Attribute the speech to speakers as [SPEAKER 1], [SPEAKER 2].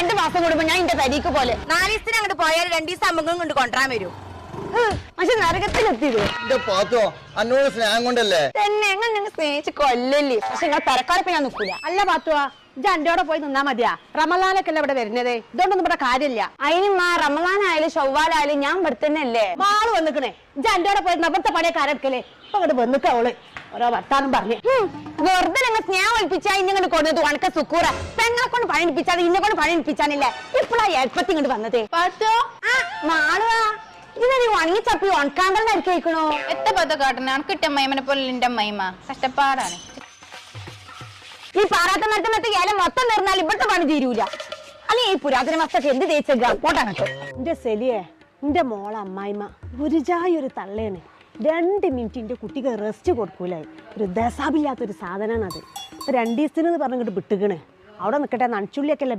[SPEAKER 1] 2 മാസം കൂടുമ്പോ ഞാൻ എന്റെ തരീക്ക് പോലെ 4 ദിവസത്തിന് അങ്ങോട്ട് പോയാൽ 2 ദിവസം അമ്മക്കും കൊണ്ട് കൊണ്ടുവരാൻ വരും. പക്ഷെ നരകത്തിലെത്തിയത്
[SPEAKER 2] എന്റെ പാത്തോ അന്നോട് സ്നേഹം കൊണ്ടല്ലേ
[SPEAKER 1] തന്നെ എങ്ങനെ ഞങ്ങൾ സ്നേഹിച്ച് കൊല്ലല്ലേ. പക്ഷെ നിങ്ങൾ തിരക്കാരപ്പോ ഞാൻ നിൽക്കൂല.
[SPEAKER 3] അല്ല പാത്തുവാ ഇജ്ജ് അന്റോടെ പോയി നിന്നാ മതിയാ. റമലാനൊക്കെ അല്ലേ ഇവിടെ വരുന്നത്. ഇതുകൊണ്ടൊന്നും ഇവിടെ കാര്യമില്ല.
[SPEAKER 1] അതിന് റമളാനായാലും ചൊവ്വാലായാലും ഞാൻ ഇവിടെ തന്നെ അല്ലേ.
[SPEAKER 3] മാള് വന്നിക്കണേ. ഇജ്ജ് അന്റോടെ പോയി നബത്തെ പണിയൊക്കെ ആരെടുക്കലേ. ഇപ്പൊ ഇവിടെ വന്നിക്കവള് ഓരോ വർത്താനം പറഞ്ഞു.
[SPEAKER 1] വെറുതെ നിങ്ങൾ സ്നേഹം ഒളിപ്പിച്ചാ ഇങ്ങനെ കൊടുത്തു ഉണക്ക സുക്കൂറ പെങ്ങളെ കൊണ്ട് പണിപ്പിച്ചാതെ ഇന്നെ കൊണ്ട് പണിപ്പിച്ചാനില്ലേ. ഇപ്പഴാ എളുപ്പത്തി ഇങ്ങോട്ട് വന്നത്. മാളുവാ ഇതിനെ ഉണങ്ങി ചപ്പി ഉണക്കാണ്ടല്ലായിരിക്കും കഴിക്കണോ.
[SPEAKER 4] എത്ര പത്ത കാട്ടണ കിട്ടിയ മൈമനെ പോലെ എന്റെ മൈമ കഷ്ടപ്പാടാണ്.
[SPEAKER 1] ഈ പാറാത്ത മരത്തെ ഏലം മൊത്തം തീർന്നാൽ ഇവിടുത്തെ പണി തീരൂല. അല്ലെ ഈ പുരാതന വസ്തൊക്കെ എന്ത് തേച്ചേക്കാം പോട്ടാകട്ടെ.
[SPEAKER 3] എന്റെ സെലിയെ എന്റെ മോളെ അമ്മായിമ്മ ഒരു ജായി ഒരു തള്ളയാണ്. 2 മിനിറ്റ് എന്റെ കുട്ടിക്ക് റെസ്റ്റ് കൊടുക്കൂലേ. ഒരു ദസാബില്ലാത്തൊരു സാധനമാണ് അത്. 2 ദിവസത്തിന് പറഞ്ഞിട്ട് വിട്ടുകണ്. അവിടെ നിൽക്കട്ടെ നനച്ചുള്ളിയൊക്കെ അല്ലേ